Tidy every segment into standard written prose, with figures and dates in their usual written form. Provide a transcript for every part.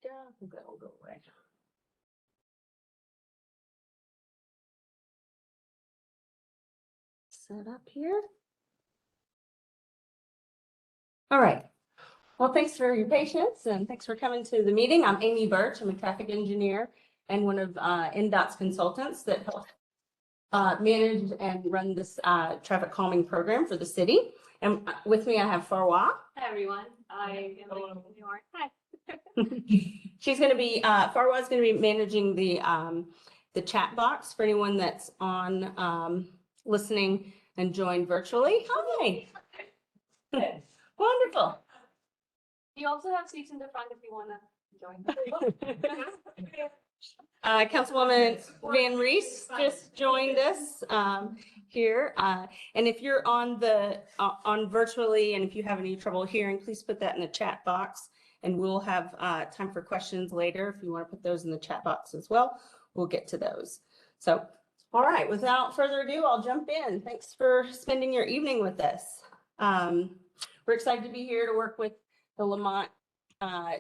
Yeah, that'll go away. Set up here. All right. Well, thanks for your patience and thanks for coming to the meeting. I'm Amy Birch. I'm a traffic engineer and one of NDOT's consultants that help manage and run this traffic calming program for the city. And with me, I have Farwa. Hi, everyone. I am New York. Hi. She's going to be, Farwa is going to be managing the chat box for anyone that's on listening and joined virtually. Hi. Wonderful. You also have seats in the front if you want to join. Councilwoman Van Rees just joined us here. And if you're on virtually, and if you have any trouble hearing, please put that in the chat box and we'll have time for questions later. If you want to put those in the chat box as well, we'll get to those. So, all right, without further ado, I'll jump in. Thanks for spending your evening with us. We're excited to be here to work with the Lemont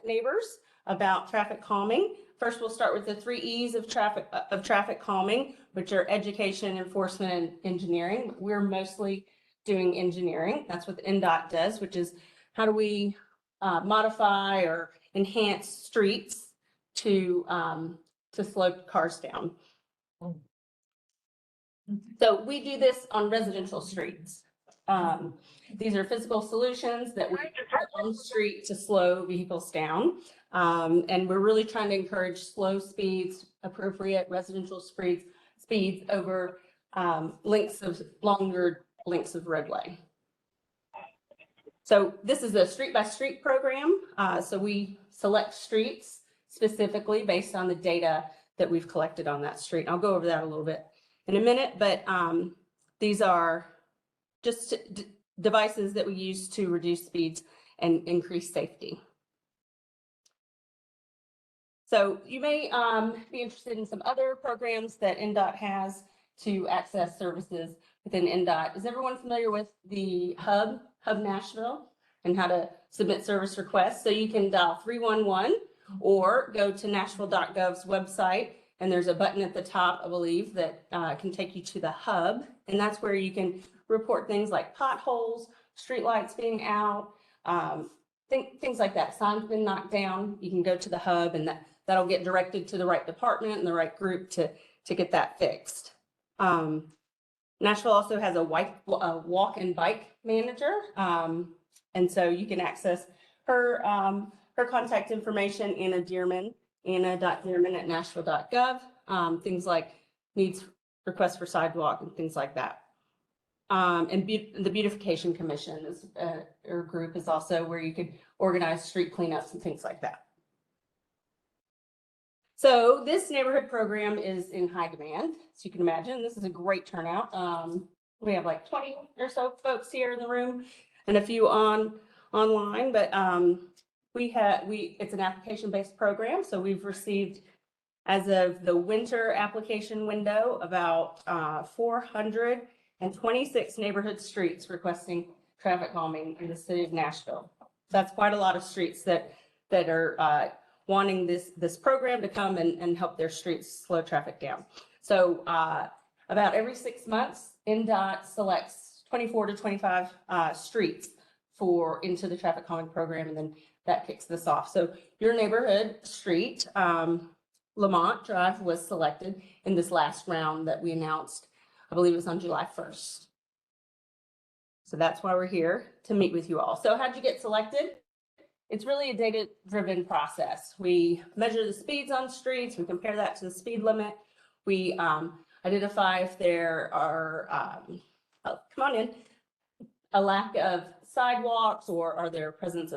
neighbors about traffic calming. First, we'll start with the 3 E's of traffic calming, which are education, enforcement, and engineering. We're mostly doing engineering. That's what the NDOT does, which is how do we modify or enhance streets to slow cars down. So we do this on residential streets. These are physical solutions that we put on the street to slow vehicles down. And we're really trying to encourage slow speeds, appropriate residential speeds over longer lengths of roadway. So this is a street by street program. So we select streets specifically based on the data that we've collected on that street. I'll go over that a little bit in a minute, but these are just devices that we use to reduce speeds and increase safety. So you may be interested in some other programs that NDOT has to access services within NDOT. Is everyone familiar with the Hub Nashville, and how to submit service requests? So you can dial 311 or go to nashville.gov's website, and there's a button at the top, I believe, that can take you to the Hub, and that's where you can report things like potholes, streetlights being out, things like that. Signs been knocked down. You can go to the Hub, and that'll get directed to the right department and the right group to get that fixed. Nashville also has a walk and bike manager, and so you can access her contact information, Anna.Dearman@nashville.gov. Things like needs requests for sidewalk and things like that. And the Beautification Commission is or group is also where you could organize street cleanups and things like that. So this neighborhood program is in high demand, as you can imagine. This is a great turnout. We have like 20 or so folks here in the room and a few online, but it's an application-based program. So we've received, as of the winter application window, about 426 neighborhood streets requesting traffic calming in the city of Nashville. That's quite a lot of streets that are wanting this program to come and help their streets slow traffic down. So about every 6 months, NDOT selects 24 to 25 streets into the traffic calming program, and then that kicks this off. So your neighborhood street, Lemont Drive, was selected in this last round that we announced. I believe it was on July 1st. So that's why we're here to meet with you all. So how'd you get selected? It's really a data-driven process. We measure the speeds on streets. We compare that to the speed limit. We identify if there are, a lack of sidewalks, or are there presence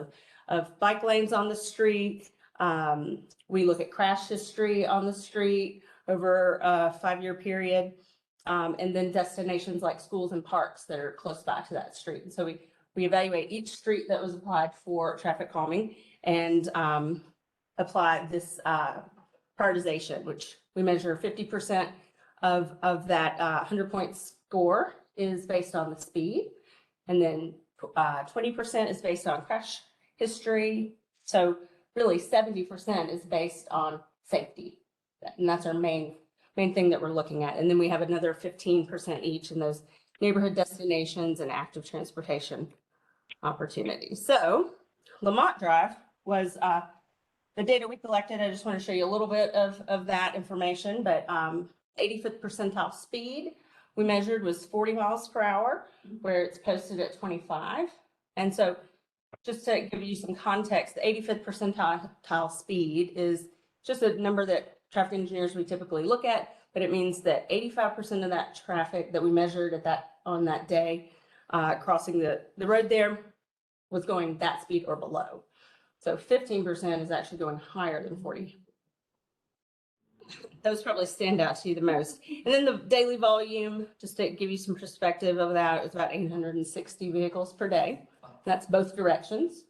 of bike lanes on the street. We look at crash history on the street over a 5-year period. And then destinations like schools and parks that are close by to that street. And so we evaluate each street that was applied for traffic calming and apply this prioritization, which we measure 50% of that 100-point score is based on the speed. And then 20% is based on crash history. So really 70% is based on safety. And that's our main thing that we're looking at. And then we have another 15% each in those neighborhood destinations and active transportation opportunities. So Lemont Drive was the data we collected. I just want to show you a little bit of that information, but 85th percentile speed we measured was 40 miles per hour, where it's posted at 25. And so just to give you some context, the 85th percentile speed is just a number that traffic engineers we typically look at, but it means that 85% of that traffic that we measured on that day crossing the road there was going that speed or below. So 15% is actually going higher than 40. Those probably stand out to you the most. And then the daily volume, just to give you some perspective of that, is about 860 vehicles per day. That's both directions.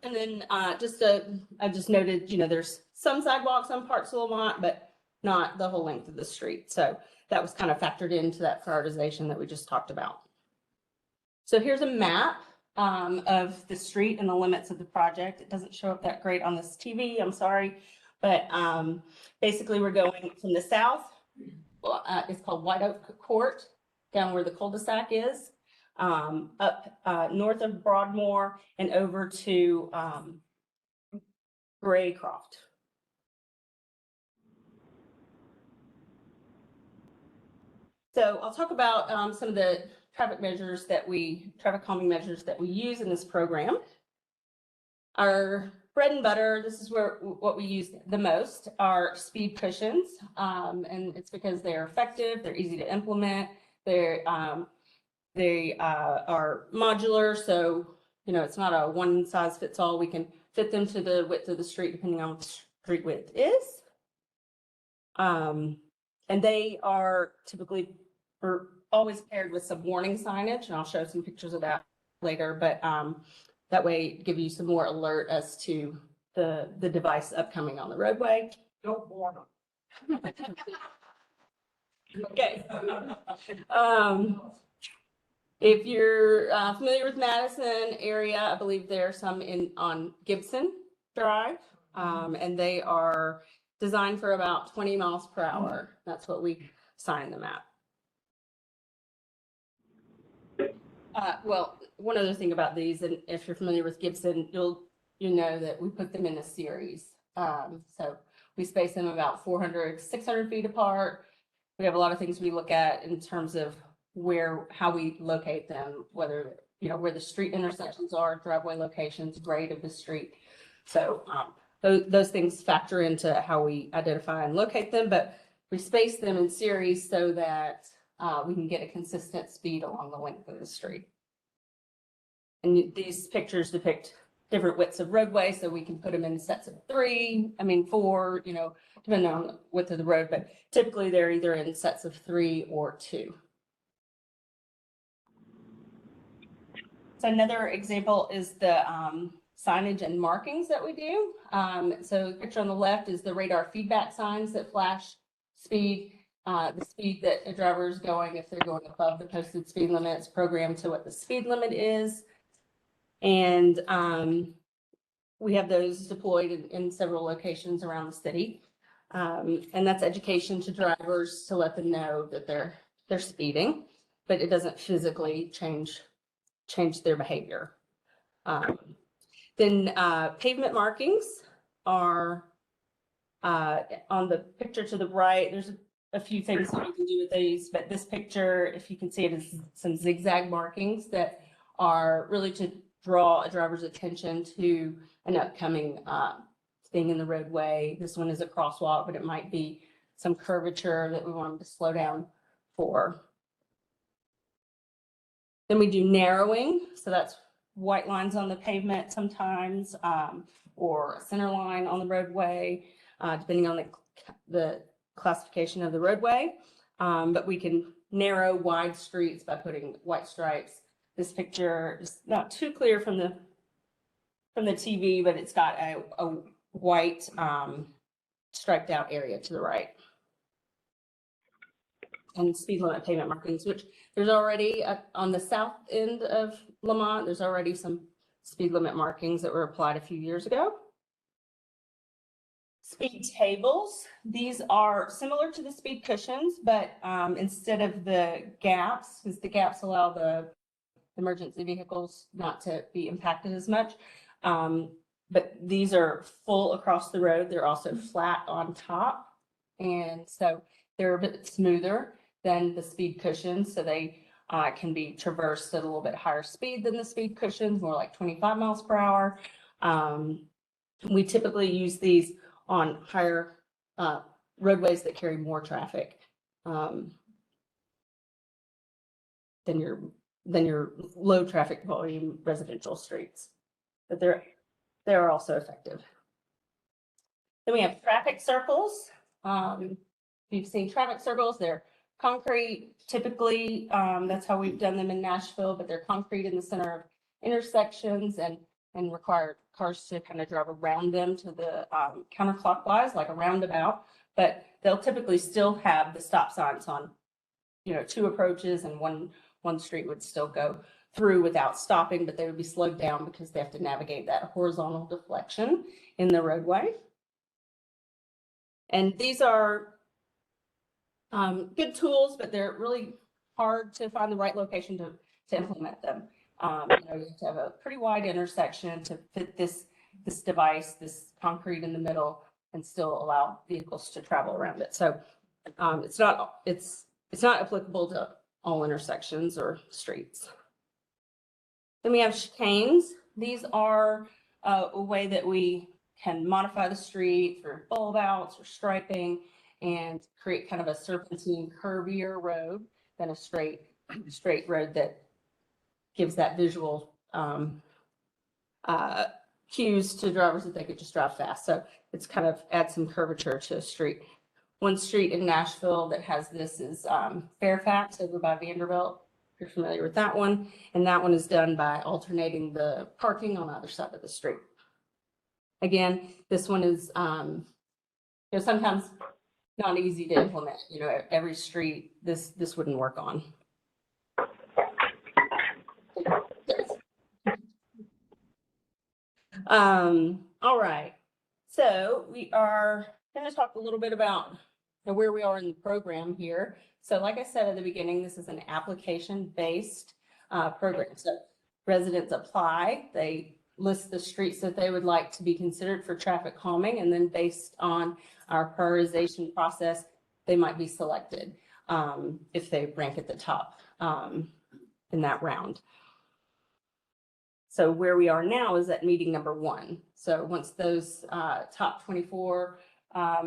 And then I just noted, there's some sidewalks on parts of Lemont, but not the whole length of the street. So that was kind of factored into that prioritization that we just talked about. So here's a map of the street and the limits of the project. It doesn't show up that great on this TV, I'm sorry. But basically we're going from the south, it's called White Oak Court, down where the cul-de-sac is, up north of Broadmoor and over to Graycroft. So I'll talk about some of the traffic calming measures that we use in this program. Our bread and butter, this is what we use the most, are speed cushions. And it's because they're effective, they're easy to implement, they are modular, so it's not a one size fits all. We can fit them to the width of the street depending on what the street width is. And they are typically always paired with some warning signage, and I'll show some pictures of that later, but that way give you some more alert as to the device upcoming on the roadway. Don't warn them. Okay. If you're familiar with Madison area, I believe there are some on Gibson Drive, and they are designed for about 20 miles per hour. That's what we sign them at. Well, one other thing about these, and if you're familiar with Gibson, you know that we put them in a series. So we space them about 400, 600 feet apart. We have a lot of things we look at in terms of how we locate them, whether, where the street intersections are, driveway locations, grade of the street. So those things factor into how we identify and locate them, but we space them in series so that we can get a consistent speed along the length of the street. And these pictures depict different widths of roadway, so we can put them in sets of 4, depending on the width of the road, but typically they're either in sets of 3 or 2. So another example is the signage and markings that we do. So the picture on the left is the radar feedback signs that flash speed. The speed that a driver is going, if they're going above the posted speed limit, it's programmed to what the speed limit is. And we have those deployed in several locations around the city. And that's education to drivers to let them know that they're speeding, but it doesn't physically change their behavior. Then pavement markings are on the picture to the right. There's a few things that we can do with these, but this picture, if you can see it, is some zigzag markings that are really to draw a driver's attention to an upcoming thing in the roadway. This one is a crosswalk, but it might be some curvature that we want them to slow down for. Then we do narrowing, so that's white lines on the pavement sometimes, or a center line on the roadway, depending on the classification of the roadway. But we can narrow wide streets by putting white stripes. This picture is not too clear from the TV, but it's got a white striped out area to the right. And speed limit pavement markings, which there's already on the south end of Lemont, there's already some speed limit markings that were applied a few years ago. Speed tables, these are similar to the speed cushions, but instead of the gaps, because the gaps allow the emergency vehicles not to be impacted as much. But these are full across the road. They're also flat on top. And so they're a bit smoother than the speed cushions. So they can be traversed at a little bit higher speed than the speed cushions, more like 25 miles per hour. We typically use these on higher roadways that carry more traffic than your low traffic volume residential streets. But they're also effective. Then we have traffic circles. You've seen traffic circles. They're concrete. Typically, that's how we've done them in Nashville, but they're concrete in the center of intersections and require cars to kind of drive around them to the counterclockwise, like a roundabout. But they'll typically still have the stop signs on, two approaches, and one street would still go through without stopping, but they would be slowed down because they have to navigate that horizontal deflection in the roadway. And these are good tools, but they're really hard to find the right location to implement them. You have to have a pretty wide intersection to fit this device, this concrete in the middle, and still allow vehicles to travel around it. So it's not applicable to all intersections or streets. Then we have chicanes. These are a way that we can modify the street for bulb outs or striping and create kind of a serpentine, curvier road than a straight road that gives that visual cues to drivers that they could just drive fast. So it's kind of adds some curvature to a street. One street in Nashville that has this is Fairfax over by Vanderbilt. If you're familiar with that one. And that one is done by alternating the parking on either side of the street. Again, this one is sometimes not easy to implement. Every street this wouldn't work on. All right, so we are going to talk a little bit about where we are in the program here. So like I said at the beginning, this is an application-based program. So residents apply, they list the streets that they would like to be considered for traffic calming, and then based on our prioritization process, they might be selected if they rank at the top in that round. So where we are now is at meeting number 1. So once those top 24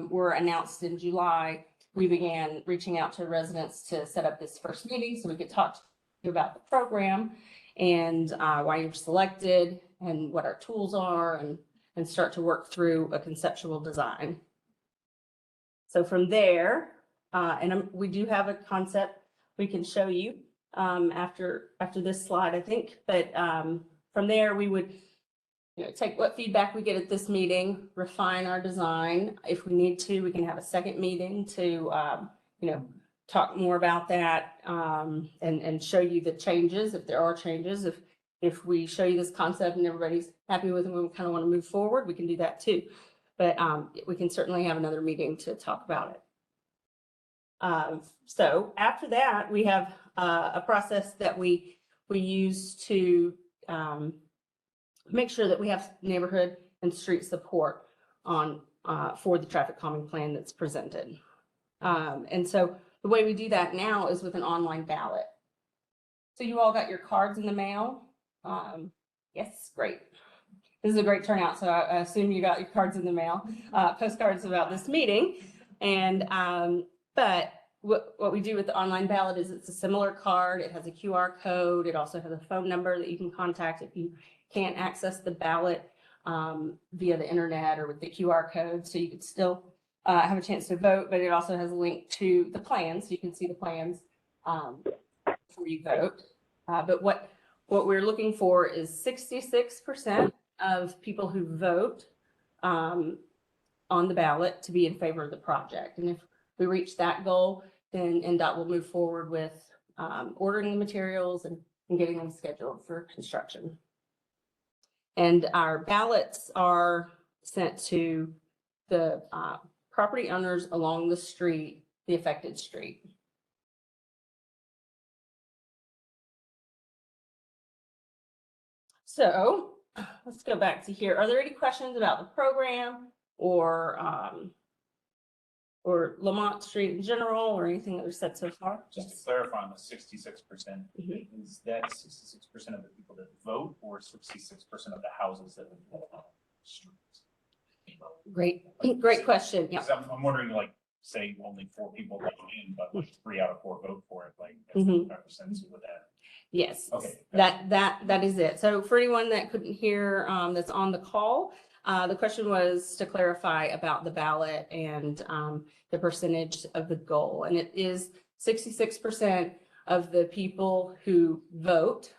were announced in July, we began reaching out to residents to set up this first meeting so we could talk to you about the program and why you were selected and what our tools are, and start to work through a conceptual design. So from there, we do have a concept we can show you after this slide, I think, but from there we would take what feedback we get at this meeting, refine our design. If we need to, we can have a second meeting to talk more about that and show you the changes if there are changes. If we show you this concept and everybody's happy with it and we kind of want to move forward, we can do that too. But we can certainly have another meeting to talk about it. So after that, we have a process that we use to make sure that we have neighborhood and street support for the traffic calming plan that's presented. And so the way we do that now is with an online ballot. So you all got your cards in the mail. Yes, great. This is a great turnout. So I assume you got your cards in the mail, postcards about this meeting. And but what we do with the online ballot is it's a similar card. It has a QR code. It also has a phone number that you can contact if you can't access the ballot via the internet or with the QR code. So you could still have a chance to vote, but it also has a link to the plans. So you can see the plans before you vote. But what we're looking for is 66% of people who vote on the ballot to be in favor of the project. And if we reach that goal, then NDOT will move forward with ordering the materials and getting them scheduled for construction. And our ballots are sent to the property owners along the street, the affected street. So let's go back to here. Are there any questions about the program or Lemont Street in general or anything that we've said so far? Just to clarify on the 66%, Mhm. is that 66% of the people that vote or 66% of the houses that live on the streets? Great question. Yeah. Because I'm wondering, like, say only 4 people vote in, but like 3 out of 4 vote for it, like, Mhm. 5% with that. Yes. Okay. That is it. So for anyone that couldn't hear, that's on the call, the question was to clarify about the ballot and the percentage of the goal. And it is 66% of the people who vote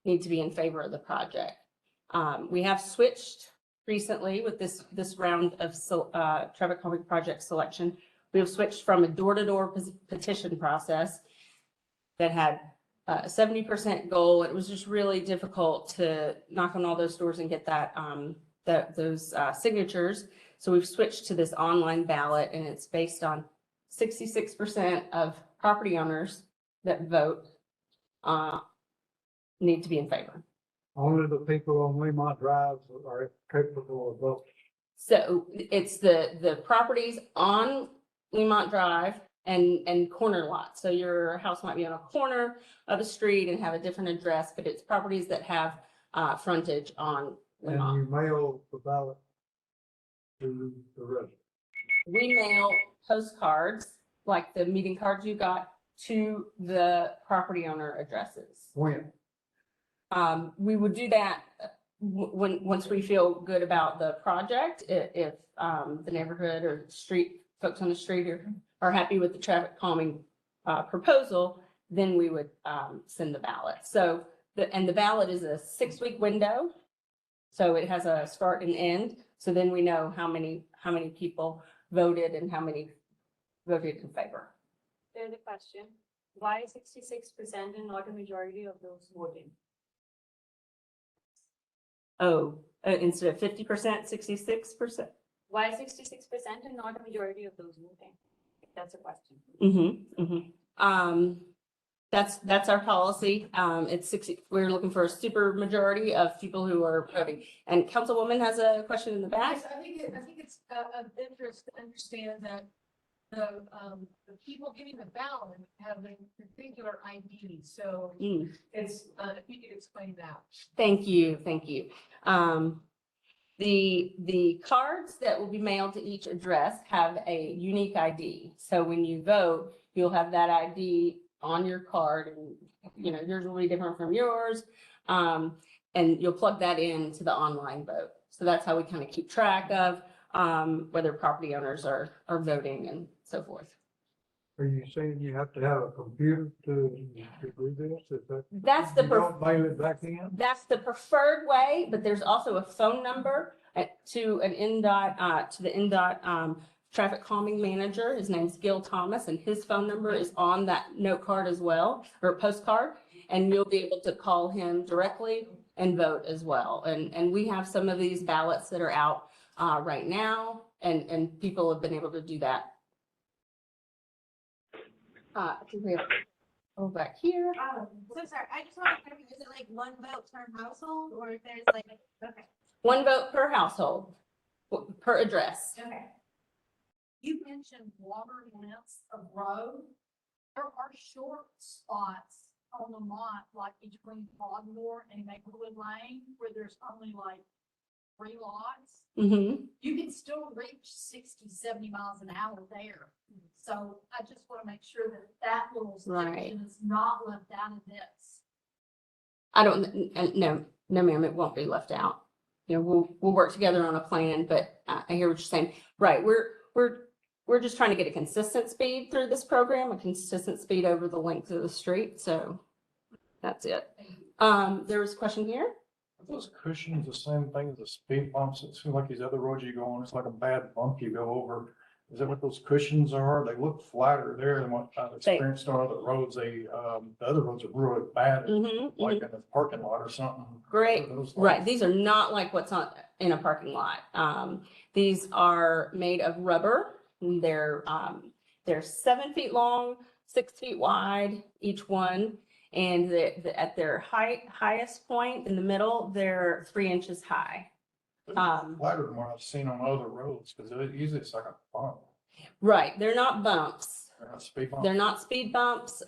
need to be in favor of the project. We have switched recently with this round of traffic calming project selection. We have switched from a door-to-door petition process that had a 70% goal. It was just really difficult to knock on all those doors and get those signatures. So we've switched to this online ballot, and it's based on 66% of property owners that vote need to be in favor. Only the people on Lemont Drive are capable of voting. So it's the properties on Lemont Drive and corner lots. So your house might be on a corner of a street and have a different address, but it's properties that have frontage on And Lemont. you mail the ballot to the resident. We mail postcards, like the meeting cards you got, to the property owner addresses. When? We would do that once we feel good about the project. If the neighborhood or street folks on the street are happy with the traffic calming proposal, then we would send the ballot. So the ballot is a 6-week window. So it has a start and end. So then we know how many people voted and how many voted in favor. There's a question. Why 66% and not a majority of those voting? Oh, instead of 50%, 66%. Why 66% and not a majority of those voting? That's a question. That's our policy. It's 60, we're looking for a super majority of people who are voting. And Councilwoman has a question in the back. Yes, I think it's of interest to understand that the people getting the ballot have a particular ID, so it's, if you could explain that. Thank you. The cards that will be mailed to each address have a unique ID. So when you vote, you'll have that ID on your card, and yours will be different from yours. And you'll plug that into the online vote. So that's how we kind of keep track of whether property owners are voting and so forth. Are you saying you have to have a computer to do this? Is that? That's the You don't mail it back in? That's the preferred way, but there's also a phone number to an NDOT, to the NDOT traffic calming manager. His name's Gil Thomas, and his phone number is on that note card as well, or postcard. And you'll be able to call him directly and vote as well. And we have some of these ballots that are out right now, and people have been able to do that. I think we have, back here. So sorry, I just want to clarify, is it like one vote per household, or if there's like, okay, One vote per household, per address. okay. You mentioned water lengths of road. There are short spots on Lemont, like between Broadmoor and Maplewood Lane, where there's only like 3 lots. Mm-hmm. You can still reach 60, 70 miles an hour there. So I just want to make sure that little Right. section is not left out of this. I don't, no, ma'am, it won't be left out. We'll work together on a plan, but I hear what you're saying. Right, we're just trying to get a consistent speed through this program, a consistent speed over the length of the street, so that's it. There was a question here? Are those cushions the same thing as the speed bumps? It seems like these other roads you go on, it's like a bad bump you go over. Is that what those cushions are? They look flatter there than what I've experienced on other roads. The other roads are really bad, like in the parking lot or something. Great. Those Right, like- these are not like what's on, in a parking lot. These are made of rubber. They're 7 feet long, 6 feet wide, each one. And at their highest point in the middle, they're 3 inches high. Flatter than what I've seen on other roads, because usually it's like a bump. Right, they're not bumps. They're not speed bumps. They're not speed bumps.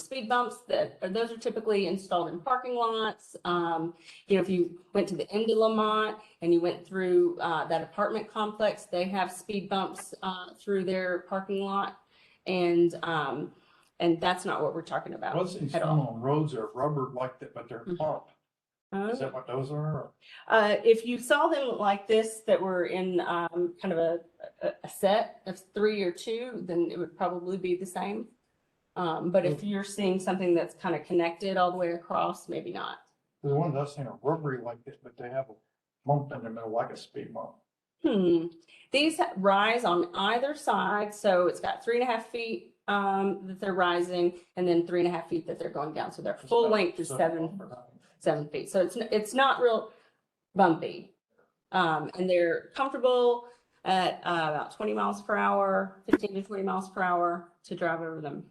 Speed bumps those are typically installed in parking lots. If you went to the end of Lemont and you went through that apartment complex, they have speed bumps through their parking lot. And that's not what we're talking about What's these at all. on roads are rubber like that, but they're pumped. Is that what those are? If you saw them like this that were in kind of a set of 3 or 2, then it would probably be the same. But if you're seeing something that's kind of connected all the way across, maybe not. The ones I've seen are rubbery like this, but they have a bump in the middle like a speed bump. These rise on either side, so it's got 3.5 feet that they're rising, and then 3.5 feet that they're going down. So their full length is 7 feet. So it's not real bumpy. And they're comfortable at about 20 miles per hour, 15 to 20 miles per hour to drive over them.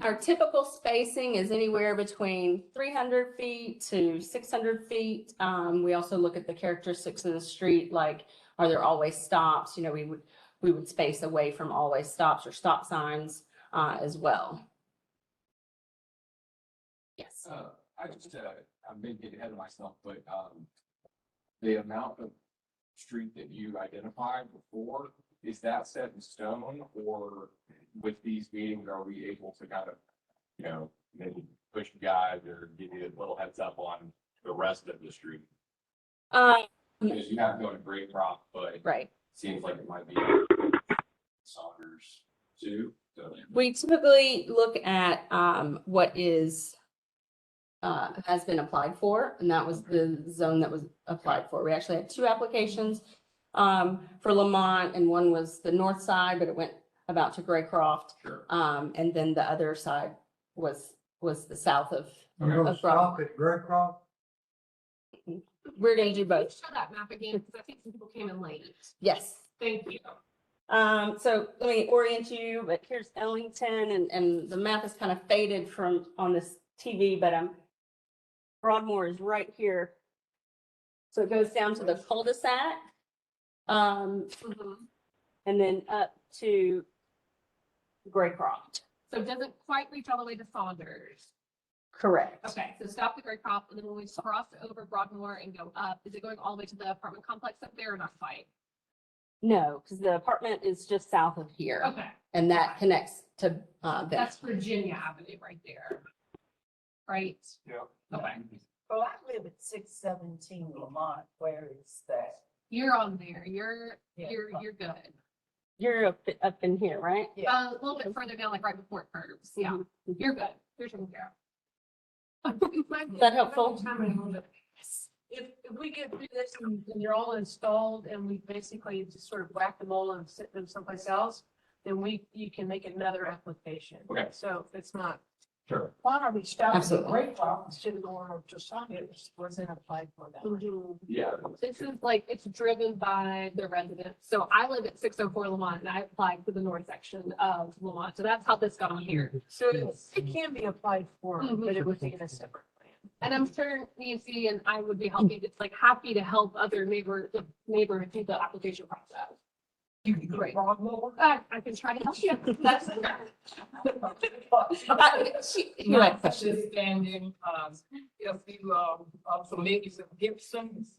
Our typical spacing is anywhere between 300 feet to 600 feet. We also look at the characteristics of the street, like are there always stops? We would space away from always stops or stop signs as well. Yes. I may get ahead of myself, but the amount of street that you identified before, is that set in stone, or with these meetings, are we able to kind of, maybe push you guys or give you a little heads up on the rest of the street? Because you have to go to Great Rock, but Right. seems like it might be Saunders too. So We typically look at what has been applied for, and that was the zone that was applied for. We actually had 2 applications for Lemont, and one was the north side, but it went about to Graycroft. Sure. And then the other side was the south of. You gonna stop at Graycroft? We're gonna do both. Show that map again, because I think some people came in late. Yes. Thank you. So let me orient you, but here's Ellington, and the map is kind of faded from on this TV, but Broadmoor is right here. So it goes down to the cul-de-sac. And then up to Graycroft. So it doesn't quite reach all the way to Saunders. Correct. Okay, so stop at Graycroft, and then when we cross over Broadmoor and go up, is it going all the way to the apartment complex up there or not quite? No, because the apartment is just south of here. Okay, And that connects to that's Virginia Avenue right there. Right? Yeah. Okay, Well, I live at 617 Lemont. Where is that? you're on there. You're Yeah. good. You're up in here, right? Yeah. A little bit further down, like right before it curves. Yeah, Mhm. you're good. You're taken care of. Is that helpful? If we get through this and you're all installed and we basically just sort of whack them all and sit them someplace else, then you can make another application. Okay. So it's not. sure. Why are we stopping at Absolutely. Graycroft instead of going over to Saunders? Wasn't applied for that. Yeah. This is like, it's driven by the residents. So I live at 604 Lemont, and I applied for the north section of Lemont. So that's how this got on here. So it can be applied for, but it would be in a separate plan. And I'm sure Nancy and I would be happy to help other neighbors do the application process. Great. I can try to help you. That's it. You had questions. Understanding, if you, also maybe some Gibsons,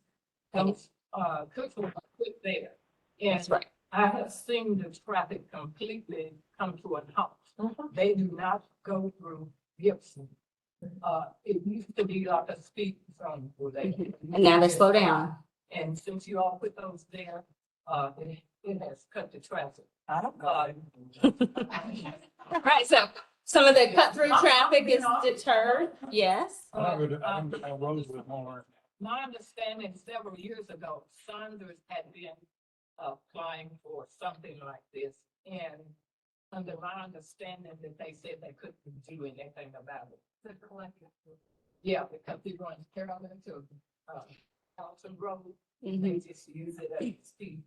comes, Cookville put there. And That's right. I have seen the traffic completely come to a halt. They do not go through Gibson. It used to be like a speed zone for there. And now they slow down. And since you all put those there, it has cut the traffic. I don't know. Right, so Some of the cut-through traffic is deterred, yes. I haven't been on roads with more. My understanding several years ago, Saunders had been applying for something like this. And under my understanding that they said they couldn't do anything about it. The collective. Yeah, because they run Carolyn to Carlton Road. Mhm. They just use it as speed.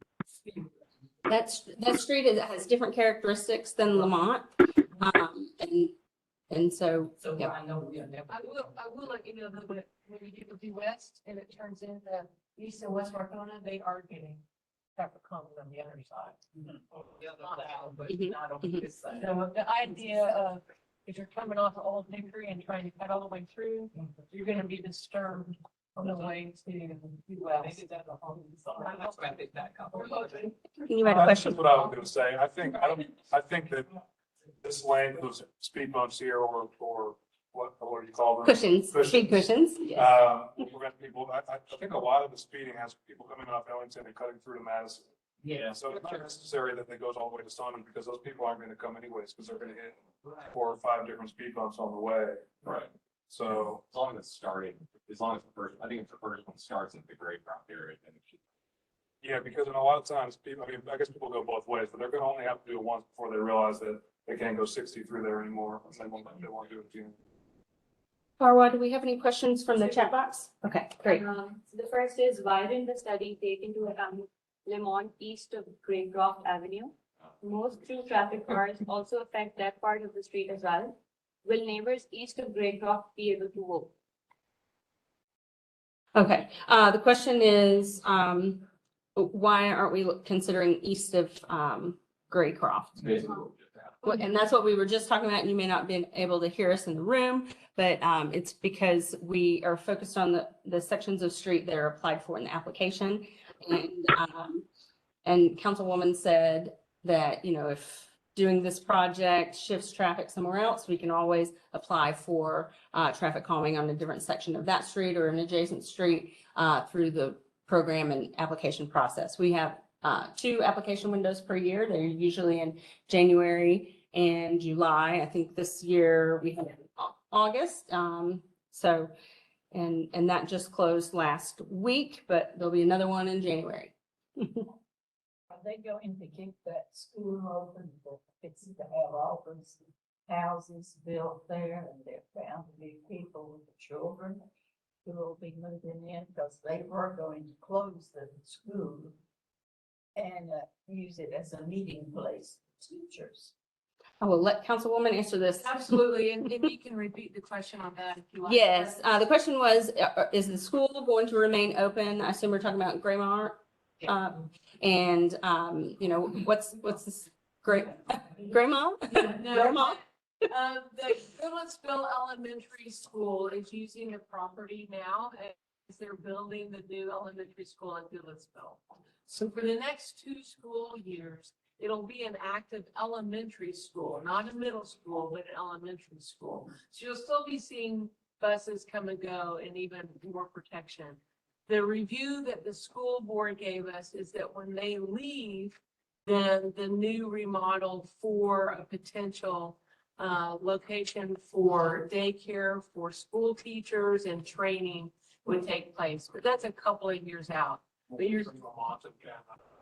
That street has different characteristics than Lemont. And so, So yeah. I know we are never. I will let you know that when you get to the west and it turns into east and west Marcona, they are getting traffic calming on the other side. The other side, but Mhm. not on Mhm. this side. So the idea of, if you're coming off of Old Hickory and trying to cut all the way through, you're gonna be disturbed on the way to the west. Maybe that's a whole side. That's why I think that couple. You had a question? That's what I was gonna say. I think that this lane, those speed bumps here or what do you call them? Cushions, speed cushions. Yes. Will prevent people, I think a lot of the speeding has people coming off Ellington and cutting through to Madison. Yeah. So it's not necessary that they goes all the way to Sonnet because those people aren't gonna come anyways, because they're gonna hit 4 or 5 different speed bumps on the way. Right. So, As long as it's starting, as long as the first, I think if the first one starts at the grade route area, then it should. yeah, because in a lot of times, people, I mean, I guess people go both ways, but they're gonna only have to do it once before they realize that they can't go 60 through there anymore. And they won't do it again. Farwa, do we have any questions from the chat box? Okay, great. The first is, why didn't the study take into account Lemont east of Graycroft Avenue? Most through traffic cars also affect that part of the street as well. Will neighbors east of Graycroft be able to vote? Okay, the question is, why aren't we considering east of Graycroft? Basically, what we just have. Well, and that's what we were just talking about. You may not be able to hear us in the room, but it's because we are focused on the sections of street that are applied for in the application. And Councilwoman said that, you know, if doing this project shifts traffic somewhere else, we can always apply for traffic calming on a different section of that street or an adjacent street through the program and application process. We have 2 application windows per year. They're usually in January and July. I think this year we had August. So, and that just closed last week, but there'll be another one in January. Are they going to keep that school open for kids to have all those houses built there and there bound to be people with the children who will be moving in because they were going to close the school and use it as a meeting place for teachers. I will let Councilwoman answer this. Absolutely, and you can repeat the question on that if you like. Yes, the question was, is the school going to remain open? I assume we're talking about Graymont. And, you know, what's this Graymont? Graymont? The Phillipsville Elementary School is using the property now as they're building the new elementary school in Phillipsville. So for the next 2 school years, it'll be an active elementary school, not a middle school, but an elementary school. So you'll still be seeing buses come and go and even more protection. The review that the school board gave us is that when they leave, then the new remodel for a potential location for daycare, for school teachers and training would take place, but that's a couple of years out. But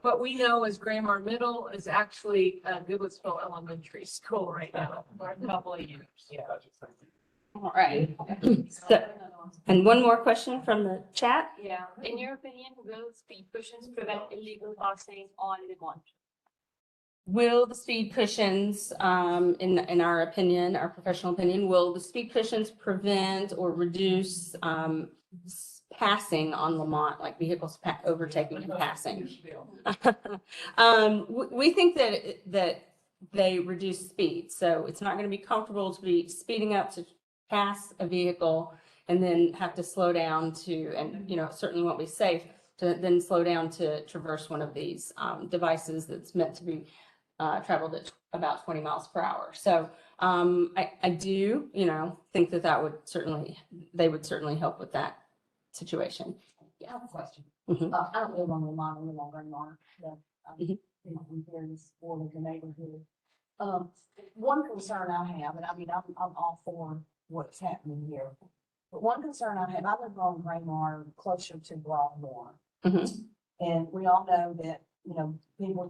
what we know is Grammar Middle is actually Goodlettsville Elementary School right now for a couple of years. Yeah. All right. So, and one more question from the chat. Yeah, in your opinion, will speed cushions prevent illegal passing on Lemont? Will the speed cushions, in our opinion, our professional opinion, will the speed cushions prevent or reduce passing on Lemont, like vehicles overtaking and passing? We think that they reduce speed, so it's not going to be comfortable to be speeding up to pass a vehicle and then have to slow down to, and you know, certainly won't be safe to then slow down to traverse one of these devices that's meant to be traveled at about 20 miles per hour. So I do, you know, think that they would certainly help with that situation. I have a question. Mhm. I don't live on Lemont, I live on Green Lawn, but I'm Mhm. in very supportive of the neighborhood. one concern I have, and I mean, I'm all for what's happening here. But one concern I have, I live on Raymar, closer to Broadmoor. Mhm. And we all know that, you know, people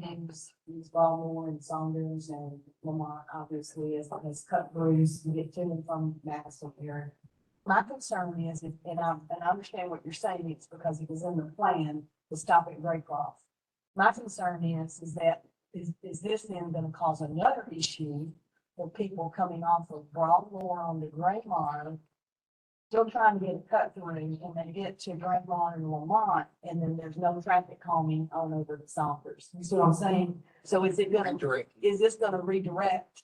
use Broadmoor and Saunders and Lemont, obviously, as cut throughs to get to and from Madison here. My concern is, and I understand what you're saying, it's because it was in the plan to stop at Graycroft. My concern is that, is this then gonna cause another issue for people coming off of Broadmoor on the Graymar, still trying to get a cut through, and they get to Graymar and Lemont, and then there's no traffic calming on over to Saunders. You see what I'm saying? So is this gonna redirect?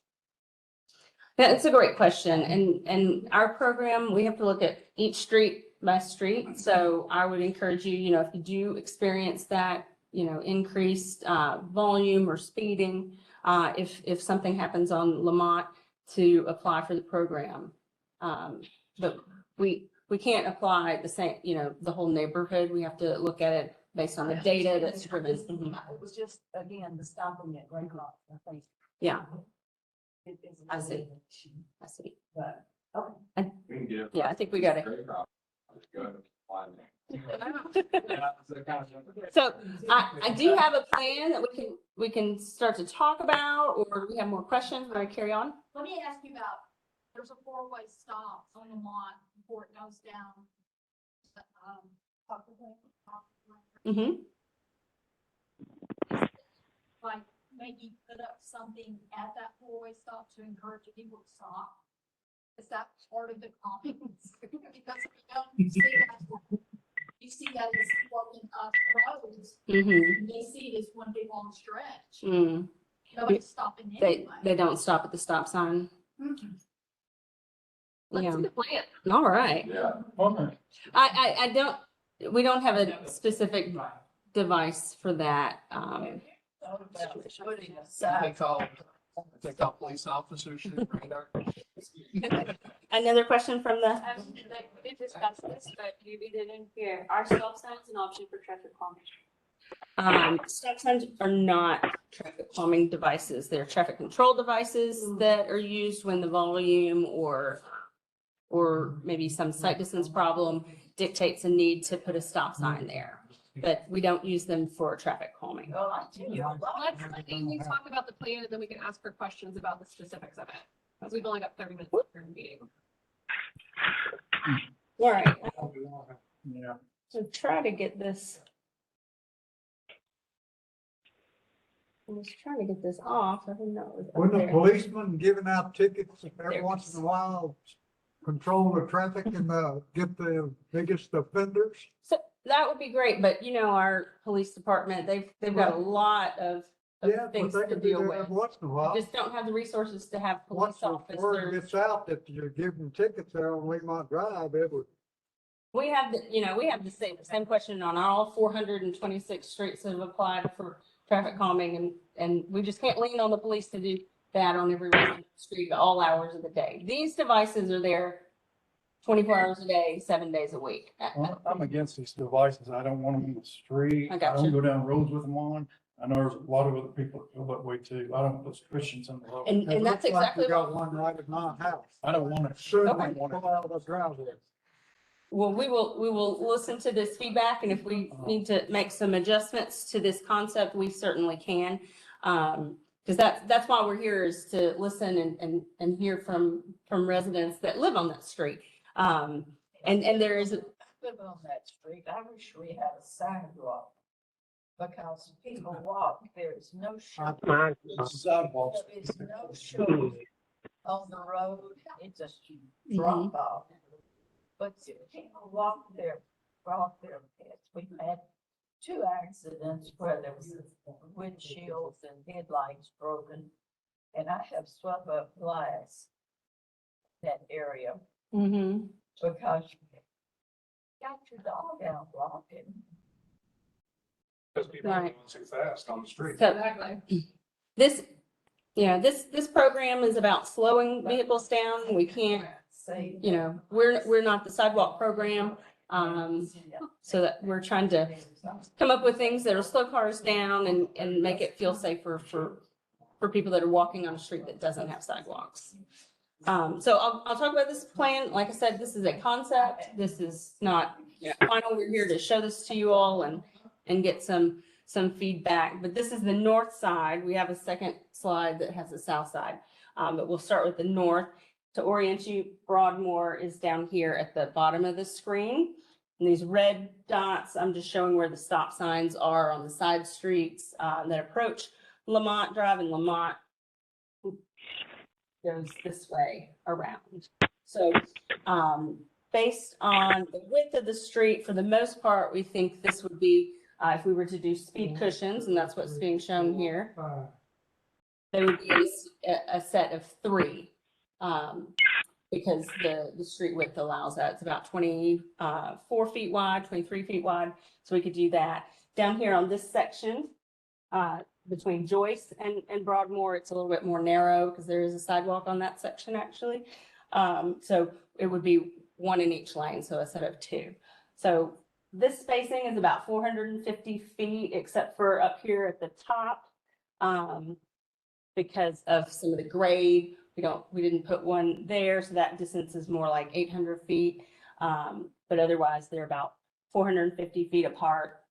Yeah, it's a great question. And our program, we have to look at each street by street. So I would encourage you, you know, if you do experience that, you know, increased volume or speeding, if something happens on Lemont, to apply for the program. But we can't apply the same, you know, the whole neighborhood. We have to look at it based on the data that's driven. Mhm. It was just, again, the stopping at Graycroft, I think. Yeah, it is a I see. little issue, I see. But, okay. We can get it. Yeah, I think we got it. Great crowd. Go ahead and apply there. So I do have a plan that we can start to talk about, or we have more questions. Want to carry on? Let me ask you about, there's a four-way stop on Lemont before it goes down. Mm-hmm. Like maybe put up something at that four-way stop to encourage people to stop. Is that part of the comments? Because if you don't see that, you see that as walking up roads, Mm-hmm. they see it as one big long stretch. Mm. Nobody's stopping They anyway. don't stop at the stop sign. Mhm. Yeah. Let's see the plan. All right. Yeah. Okay. We don't have a specific device for that. Putting aside. They call police officers. Another question from the, We did discuss this, but maybe they didn't hear. Are stop signs an option for traffic calming? stop signs are not traffic calming devices. They're traffic control devices that are used when the volume or maybe some sight distance problem dictates a need to put a stop sign there. But we don't use them for traffic calming. Well, I tell you, Let's let Amy talk about the plan and then we can ask her questions about the specifics of it. Because we've only got 30 minutes left for the meeting. All right, Yeah. so try to get this. I was trying to get this off. I didn't know it was up When the there. policeman giving out tickets every There. once in a while, control the traffic and get the biggest offenders. So that would be great, but you know, our police department, they've got a lot of Yeah, but things they to can do deal that with. every once in a while. Just don't have the resources to have Once police the word officers. gets out that you're giving tickets there on Lemont Drive, it would. We have the same question on all 426 streets that have applied for traffic calming, and we just can't lean on the police to do that on every residential street at all hours of the day. These devices are there 24 hours a day, 7 days a week. Well, I'm against these devices. I don't want them in the street. I I gotcha. don't go down roads with them on. I know there's a lot of other people that feel that way too. I don't put Christians in the road. And It that's looks like exactly we got what, one right at my house. I don't want it. Soon I we don't want it. pull out of the driveway. well, we will listen to this feedback, and if we need to make some adjustments to this concept, we certainly can. Because that's why we're here, is to listen and hear from residents that live on that street. And there is, live on that street. I wish we had a sidewalk. Because people walk, there is no show. Sidewalks. There is no show on the road. It's just drop off. But people walk their pets. We've had 2 accidents where there was windshields and headlights broken. And I have swept up glass in that area because you got your dog out walking. Because people are Right. going too fast on the street. so Exactly. this program is about slowing vehicles down. We can't, See? you know, we're not the sidewalk program. So that we're trying to come up with things that'll slow cars down and make it feel safer for for people that are walking on a street that doesn't have sidewalks. So I'll talk about this plan. Like I said, this is a concept. This is not final. We're here to show this to you all and get some feedback. But this is the north side. We have a second slide that has the south side. But we'll start with the north. To orient you, Broadmoor is down here at the bottom of the screen. And these red dots, I'm just showing where the stop signs are on the side streets that approach Lemont Drive, and Lemont goes this way around. So based on the width of the street, for the most part, we think this would be, if we were to do speed cushions, and that's what's being shown here, there would be a set of 3. Because the street width allows that. It's about 24 feet wide, 23 feet wide. So we could do that. Down here on this section, between Joyce and Broadmoor, it's a little bit more narrow because there is a sidewalk on that section actually. So it would be 1 in each lane, so a set of 2. So this spacing is about 450 feet, except for up here at the top, because of some of the grade. We didn't put one there, so that distance is more like 800 feet. But otherwise, they're about 450 feet apart.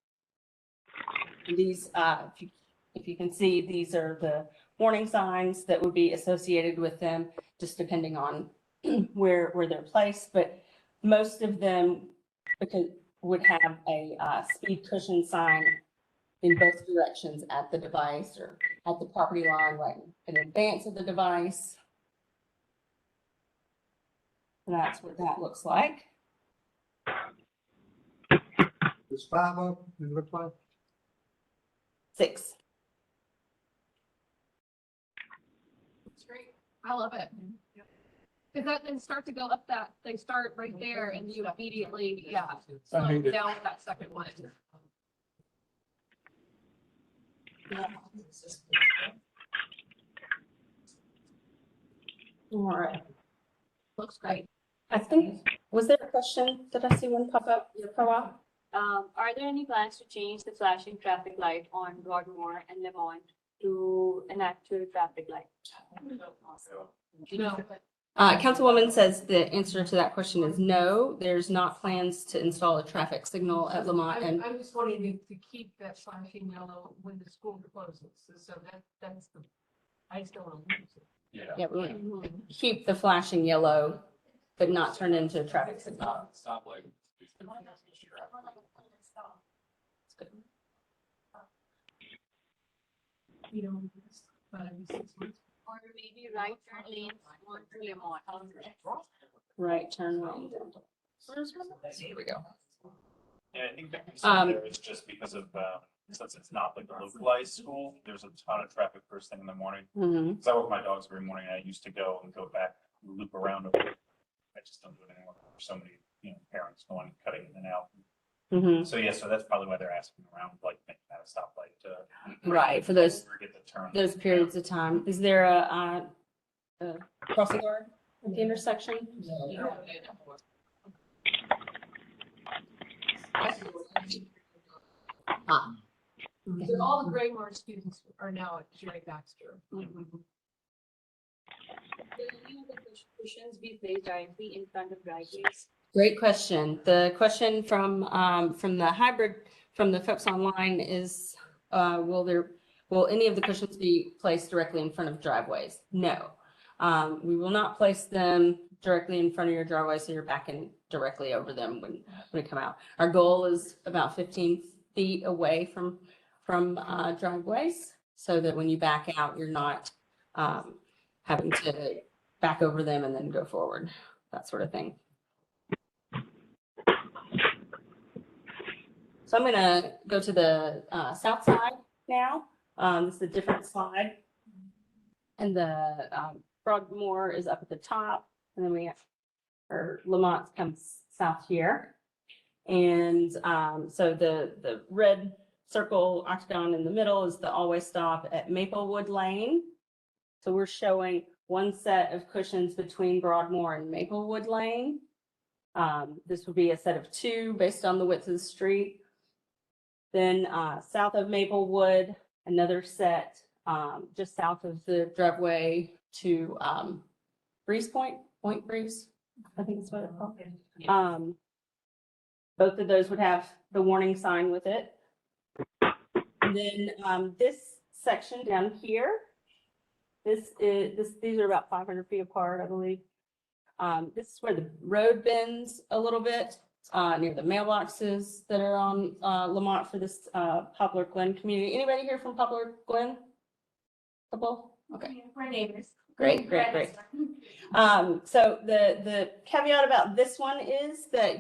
And these, if you can see, these are the warning signs that would be associated with them, just depending on where they're placed. But most of them would have a speed cushion sign in both directions at the device or at the property line, right in advance of the device. And that's what that looks like. There's 5 of them, it looks like. 6. It's great. I love it. Because that then start to go up that, they start right there and you immediately, slow down with that second one. All right. Looks great. I think, was there a question? Did I see one pop up? Are there any plans to change the flashing traffic light on Broadmoor and Lemont to an actual traffic light? No. Councilwoman says the answer to that question is no. There's not plans to install a traffic signal at Lemont. And I'm just wanting to keep that flashing yellow when the school closes, so that's the, I just don't want to lose it. yeah, we want to keep the flashing yellow, but not turn into a traffic signal. Stop like. You know, 5, 6 months. Or maybe right turn lanes on to Lemont. Right turn lane. Here we go. Yeah, I think the concern there is just because of, since it's not like a localized school, there's a ton of traffic first thing in the morning. Because I walk my dogs every morning, and I used to go back, loop around. I just don't do it anymore. There's so many, parents going, cutting in and out. So yeah, so that's probably why they're asking around, like making that a stoplight to. Right, for those get the turn. those periods of time. Is there a crossing guard at the intersection? So all the Graymore students are now at Jerry Baxter. Will any of the cushions be placed directly in front of driveways? Great question. The question from the hybrid, from the folks online is, will any of the cushions be placed directly in front of driveways? No. We will not place them directly in front of your driveway, so you're backing directly over them when we come out. Our goal is about 15 feet away from driveways, so that when you back out, you're not having to back over them and then go forward, that sort of thing. So I'm gonna go to the south side now. This is a different slide. And the Broadmoor is up at the top, and then we have, or Lemont comes south here. And so the red circle octagon in the middle is the always stop at Maplewood Lane. So we're showing one set of cushions between Broadmoor and Maplewood Lane. This would be a set of 2 based on the width of the street. Then south of Maplewood, another set just south of the driveway to, Breeze Point Breeze, I think it's what it's called. Both of those would have the warning sign with it. And then, this section down here, these are about 500 feet apart, I believe. This is where the road bends a little bit, near the mailboxes that are on, Lemont for this, Poplar Glen community. Anybody here from Poplar Glen? Couple? Okay. We're neighbors. Great. So the caveat about this one is that,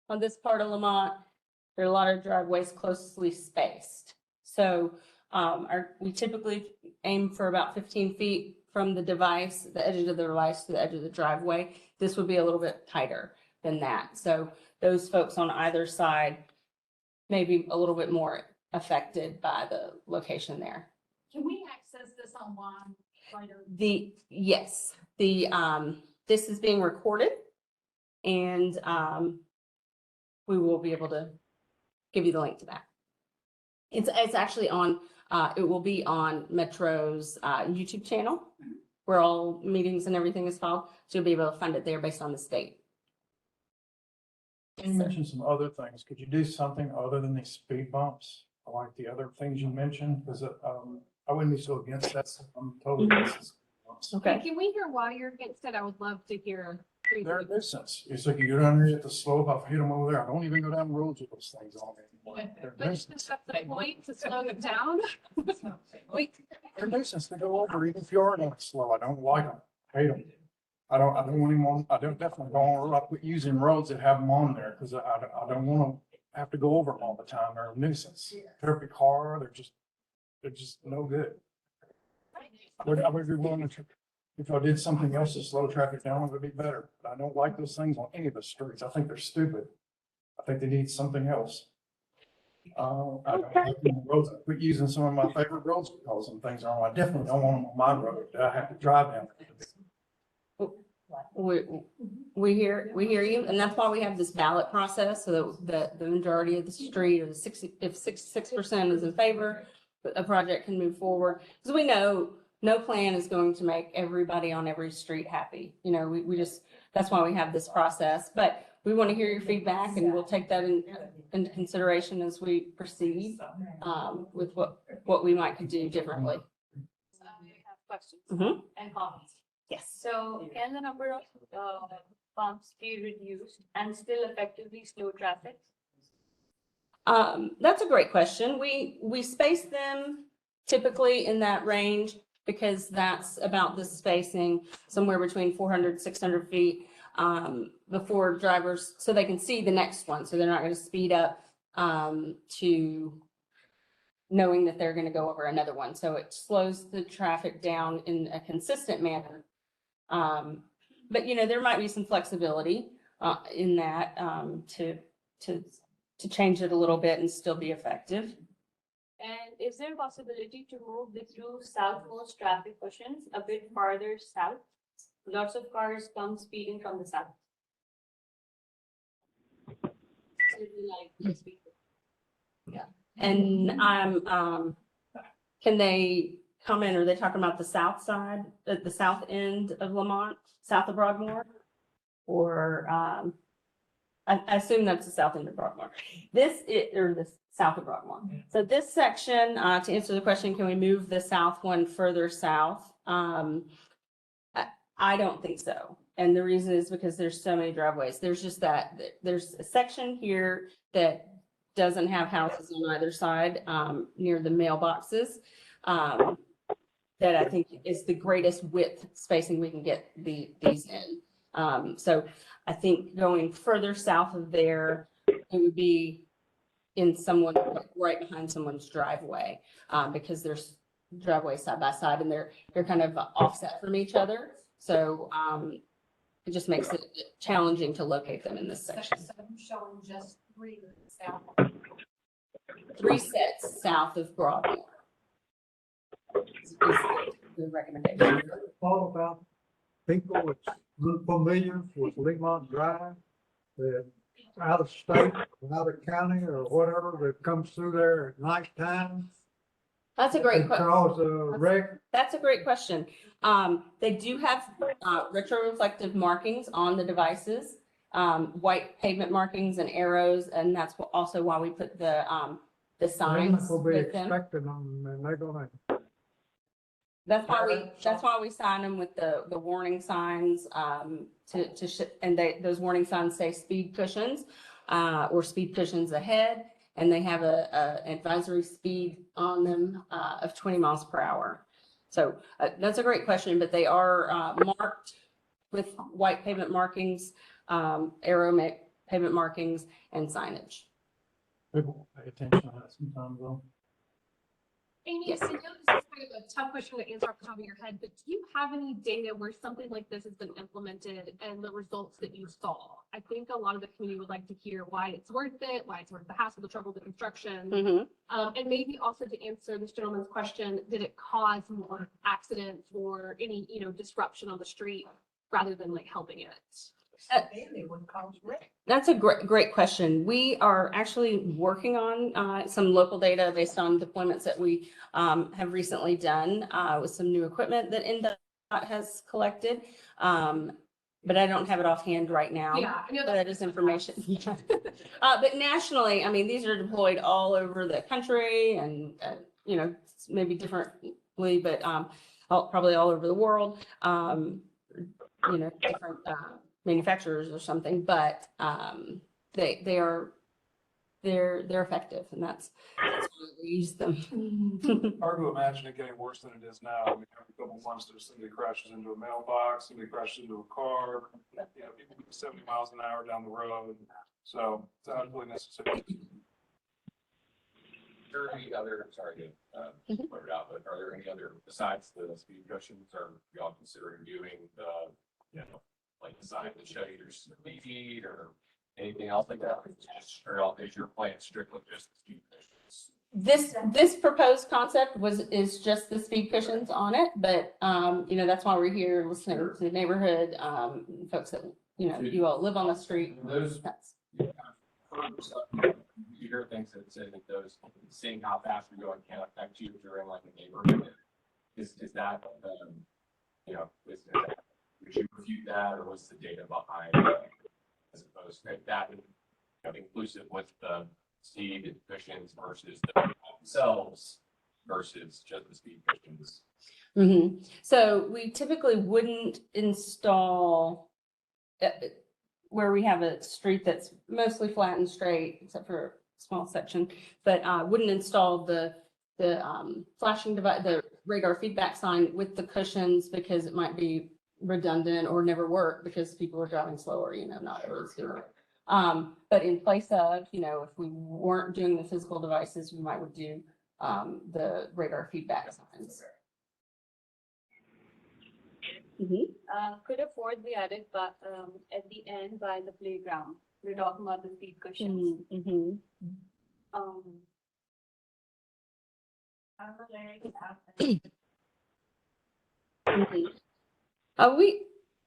on this part of Lemont, there are a lot of driveways closely spaced. So, we typically aim for about 15 feet from the device, the edge of the device to the edge of the driveway. This would be a little bit tighter than that. So those folks on either side may be a little bit more affected by the location there. Can we access this online later? Yes, this is being recorded and, we will be able to give you the link to that. It's actually on, it will be on Metro's, YouTube channel where all meetings and everything is filed. So you'll be able to find it there based on the state. You mentioned some other things. Could you do something other than these speed bumps? Like the other things you mentioned, because, I wouldn't be so against that. I'm totally against this. Okay. Can we hear why you're against it? I would love to hear. They're a nuisance. It's like you go down here at the slope, I hit them over there. I don't even go down the roads with those things on anymore. They're a But nuisance. isn't that the point to slow them down? Wait, They're a nuisance to go over, even if you are going slow. I don't like them. Hate them. I don't want him on, definitely don't want to using roads that have them on there because I don't want to have to go over them all the time. They're a nuisance. They're a big car. They're just no good. I would be willing to, if I did something else to slow traffic down, it would be better. But I don't like those things on any of the streets. I think they're stupid. I think they need something else. I don't like them on roads. I quit using some of my favorite roads because some things are on. I definitely don't want them on my road. I have to drive down. We hear you, and that's why we have this ballot process, so that the majority of the street, or if 66% is in favor, a project can move forward. Because we know no plan is going to make everybody on every street happy. We just, that's why we have this process. But we want to hear your feedback, and we'll take that into consideration as we proceed with what we might could do differently. I have questions Mhm. and comments. Yes. So can the number of bumps be reduced and still effectively slow traffic? That's a great question. We space them typically in that range because that's about the spacing, somewhere between 400, 600 feet before drivers, so they can see the next one. So they're not going to speed up to knowing that they're going to go over another one. So it slows the traffic down in a consistent manner. But there might be some flexibility in that to change it a little bit and still be effective. And is there a possibility to move the two southmost traffic cushions a bit farther south? Lots of cars come speeding from the south. Yeah. And can they come in, are they talking about the south side, at the south end of Lemont, south of Broadmoor? Or, I assume that's the south end of Broadmoor. Or the south of Broadmoor. So this section, to answer the question, can we move the south one further south? I don't think so. And the reason is because there's so many driveways. There's a section here that doesn't have houses on either side, near the mailboxes. That I think is the greatest width spacing we can get these in. So I think going further south of there, it would be in someone right behind someone's driveway, because there's driveways side by side and they're kind of offset from each other. So it just makes it challenging to locate them in this section. So I'm showing just 3 south. 3 sets south of Broadmoor is the recommendation. All about people that's familiar with Lemont Drive, that out of state, out of county or whatever, that comes through there at nighttime. That's a great question. Because, wreck, That's a great question. They do have, retroreflective markings on the devices, white pavement markings and arrows, and that's also why we put the signs will be with them. expecting them and they're gonna, That's why we sign them with the warning signs, and those warning signs say speed cushions, or speed cushions ahead. And they have a advisory speed on them, of 20 miles per hour. So that's a great question, but they are marked with white pavement markings, pavement markings, and signage. People pay attention to that sometimes though. Amy, Yes. I know this is kind of a tough question to answer off the top of your head, but do you have any data where something like this has been implemented and the results that you saw? I think a lot of the community would like to hear why it's worth it, why it's worth the hassle, the trouble, the construction. Mm-hmm. And maybe also to answer this gentleman's question, did it cause more accidents or any, disruption on the street rather than like helping it? It would cause wreck. That's a great question. We are actually working on some local data based on deployments that we have recently done with some new equipment that NDOT has collected. But I don't have it offhand right now. Yeah, I know That is information. But nationally, I mean, these are deployed all over the country and, maybe differently, but probably all over the world. Different manufacturers or something, but they're effective, and that's why we use them. Hard to imagine it getting worse than it is now. I mean, every couple of months, there's somebody crashes into a mailbox, somebody crashes into a car, people go 70 miles an hour down the road. So it's not really necessary. Are there any other, sorry to put it out, but are there any other, besides the speed cushions, are y'all considering doing the, like the sign that show you your speed or anything else like that? Or is your plan strictly just the speed cushions? This proposed concept is just the speed cushions on it, but that's why we're here listening to the neighborhood, folks that you all live on the street. Those, you hear things that say that those seeing how fast you're going can affect you if you're in like a neighborhood. Is that would you refute that, or what's the data behind it, as opposed to that inclusive with the speed cushions versus the themselves versus just the speed cushions? Mm-hmm. So we typically wouldn't install where we have a street that's mostly flat and straight, except for a small section, but wouldn't install the flashing device, the radar feedback sign with the cushions, because it might be redundant or never work because people are driving slower, not always doing it. But in place of, if we weren't doing the physical devices, we might would do the radar feedback signs. Could afford the added, but at the end by the playground, we're talking about the speed cushions.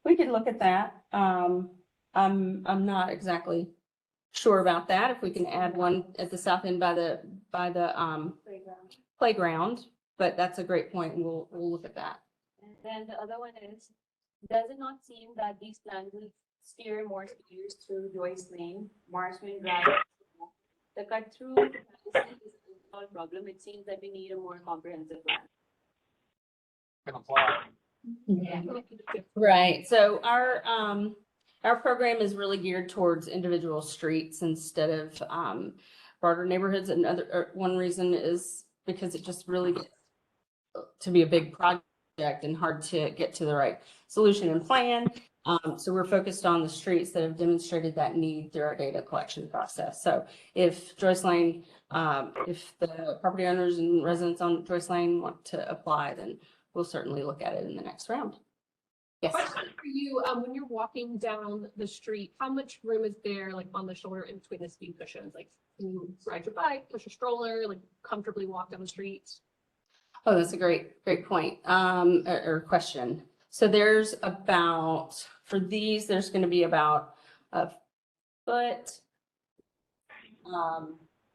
We could look at that. I'm not exactly sure about that. If we can add one at the south end by the playground, but that's a great point, and we'll look at that. And then the other one is, does it not seem that these plans will steer more speeders through Joyce Lane, Marshman Drive? The cut through is a problem. It seems that we need a more comprehensive plan. Right. So our program is really geared towards individual streets instead of broader neighborhoods. And one reason is because it just really gets to be a big project and hard to get to the right solution and plan. So we're focused on the streets that have demonstrated that need through our data collection process. So if Joyce Lane, if the property owners and residents on Joyce Lane want to apply, then we'll certainly look at it in the next round. Yes. Question for you, when you're walking down the street, how much room is there like on the shoulder in between the speed cushions? Like, can you ride your bike, push a stroller, like comfortably walk down the street? Oh, that's a great point, or question. So there's about, for these, there's going to be about a foot.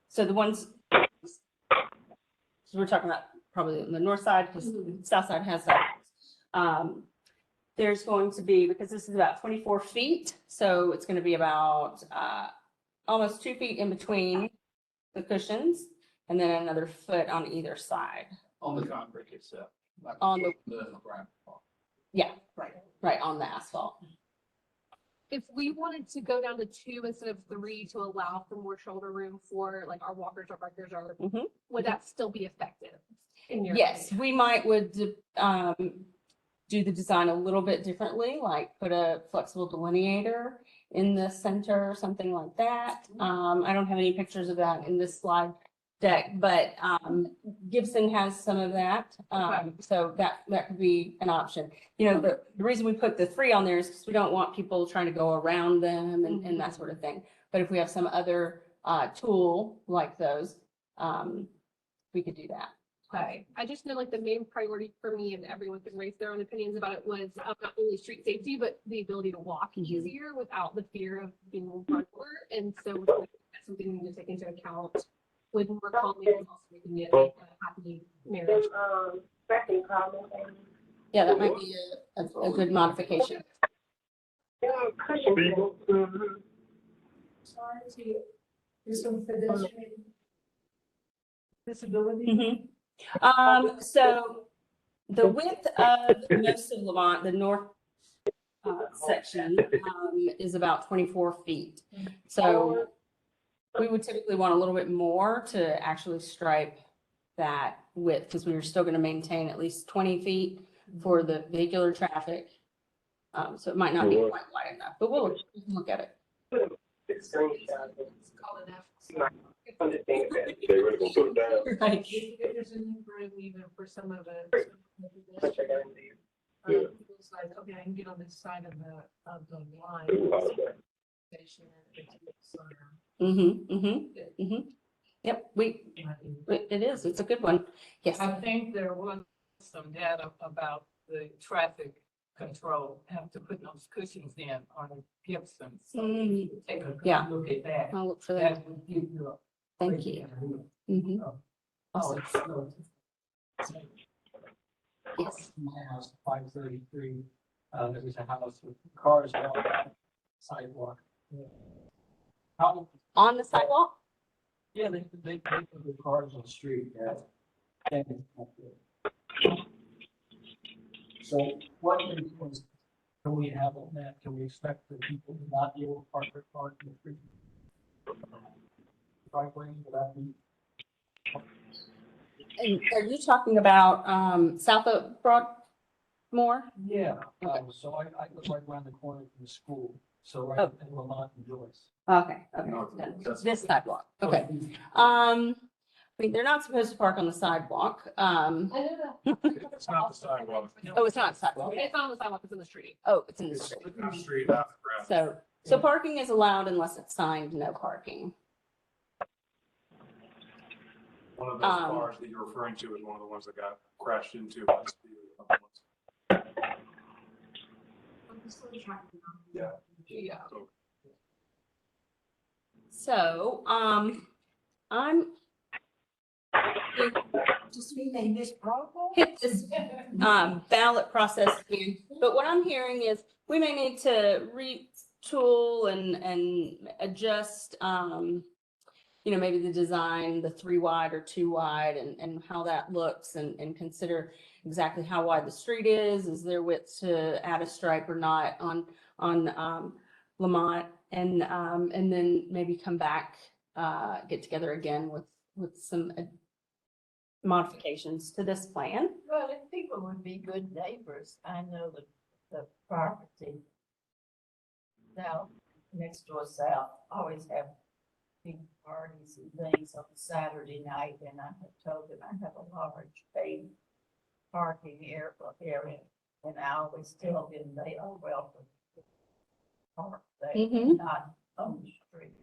So the ones, so we're talking about probably on the north side, because south side has that. There's going to be, because this is about 24 feet, so it's going to be about almost 2 feet in between the cushions, and then another foot on either side. On the concrete itself. On the, ground. yeah, right on the asphalt. If we wanted to go down to 2 instead of 3 to allow for more shoulder room for like our walkers or bikers, or would that still be effective? In your Yes, opinion? we might would do the design a little bit differently, like put a flexible delineator in the center or something like that. I don't have any pictures of that in this slide deck, but Gibson has some of that. So that could be an option. You know, the reason we put the 3 on there is because we don't want people trying to go around them and that sort of thing. But if we have some other tool like those, we could do that. Okay, I just know like the main priority for me, and everyone can raise their own opinions about it, was not only street safety, but the ability to walk easier without the fear of being run over. And so that's something we need to take into account with more calming and also making it like a happy marriage. Yeah, that might be a good modification. Sorry to do some pedestrian disability. So the width of most of Lemont, the north section, is about 24 feet. So we would typically want a little bit more to actually stripe that width, because we were still going to maintain at least 20 feet for the vehicular traffic. So it might not be quite wide enough, but we can look at it. Right. There's a new room even for some of it. It's like, okay, I can get on this side of the line. Yep, it is. It's a good one. Yes. I think there was some data about the traffic control, have to put those cushions in on Gibson. So take a Yeah. good look at that. I'll look for that. That would give you a. Thank you. Awesome. Yes. My house, 533, there was a house with cars on the sidewalk. How, On the sidewalk? yeah, they put the cars on the street, yeah. So what influence can we have on that? Can we expect the people to not be able to park their car in the street? Driveway, would that be? And are you talking about south of Broadmoor? Yeah, so I live right around the corner from the school, so right Oh. in Lemont and Joyce. Okay, this sidewalk. Okay. I mean, they're not supposed to park on the sidewalk. It's not the sidewalk. Oh, it's not sidewalk. It's not on the sidewalk, it's in the street. Oh, it's in the It's street. on the street, not the ground. So parking is allowed unless it's signed no parking. One of those cars that you're referring to is one of the ones that got crashed into. by the speed. Yeah. Yeah. So, I'm Just rename this problem. hit this ballot process again, but what I'm hearing is we may need to retool and adjust, you know, maybe the design, the 3 wide or 2 wide, and how that looks, and consider exactly how wide the street is. Is there width to add a stripe or not on Lemont, and then maybe come back, get together again with some modifications to this plan. Well, if people would be good neighbors, I know that the property now next door south always have big parties and things on Saturday night, and I have told them I have a large paid parking area, and I always tell them they are welcome to park there, not on the street.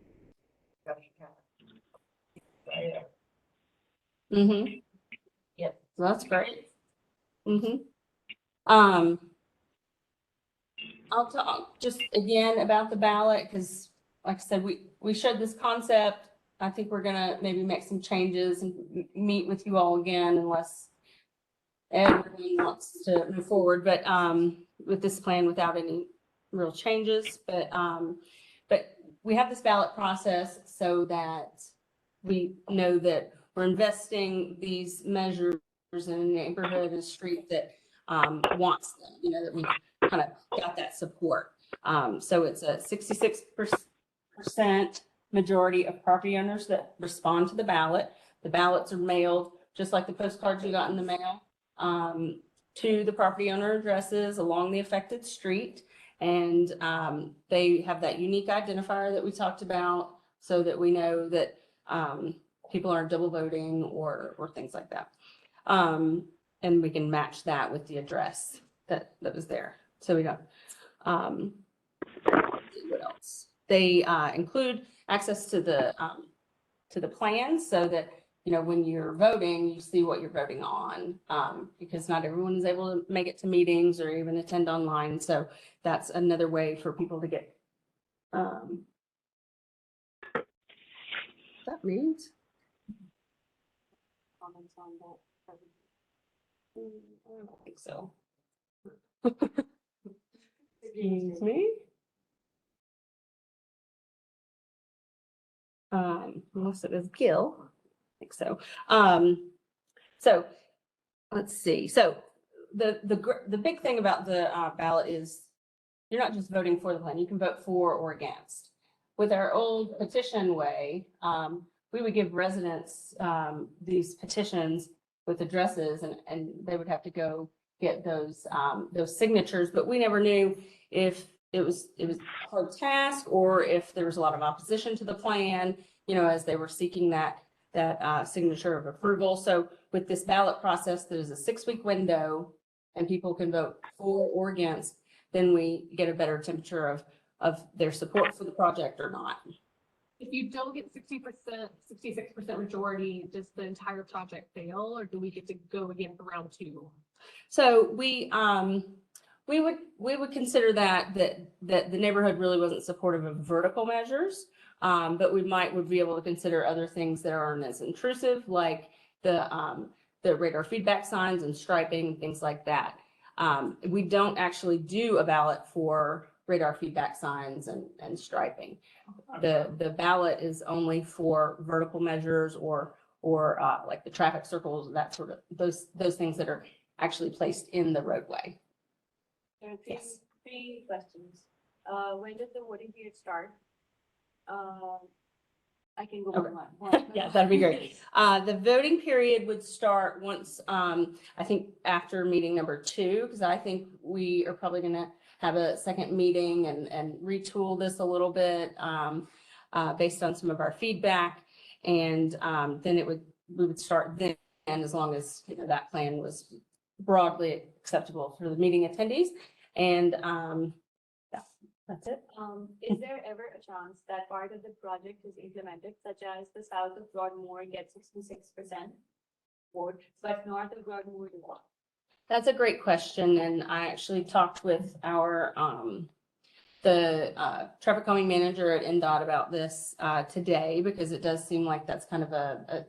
There. Yes. That's great. I'll talk just again about the ballot, because like I said, we showed this concept. I think we're gonna maybe make some changes and meet with you all again, unless everyone wants to move forward, but with this plan without any real changes, but we have this ballot process so that we know that we're investing these measures in a neighborhood and street that wants them, you know, that we kind of got that support. So it's a 66% majority of property owners that respond to the ballot. The ballots are mailed, just like the postcards you got in the mail, to the property owner addresses along the affected street. And they have that unique identifier that we talked about so that we know that people aren't double voting or things like that. And we can match that with the address that was there. So we don't, let's see what else? They include access to the plans so that, you know, when you're voting, you see what you're voting on, because not everyone is able to make it to meetings or even attend online. So that's another way for people to get, that means comments on that. I don't think so. Excuse me. Unless it was Gil, I think so. So let's see. So the big thing about the ballot is you're not just voting for the plan. You can vote for or against. With our old petition way, we would give residents these petitions with addresses, and they would have to go get those signatures. But we never knew if it was a hard task or if there was a lot of opposition to the plan, you know, as they were seeking that signature of approval. So with this ballot process, there's a 6-week window and people can vote for or against. Then we get a better temperature of their support for the project or not. If you don't get 60%, 66% majority, does the entire project fail, or do we get to go again for round 2? So we would consider that the neighborhood really wasn't supportive of vertical measures, but we would be able to consider other things that aren't as intrusive, like the radar feedback signs and striping, things like that. We don't actually do a ballot for radar feedback signs and striping. The ballot is only for vertical measures or like the traffic circles, that sort of those things that are actually placed in the roadway. There are Yes. three questions. When does the voting period start? I can go Okay. one. Yeah, that'd be great. The voting period would start once, I think after meeting number 2, because I think we are probably gonna have a second meeting and retool this a little bit based on some of our feedback. And then we would start then, as long as, you know, that plan was broadly acceptable for the meeting attendees. And that's it. Is there ever a chance that part of the project is implemented, such as the south of Broadmoor gets 66% vote, but north of Broadmoor does not? That's a great question, and I actually talked with our the traffic calming manager at NDOT about this today, because it does seem like that's kind of a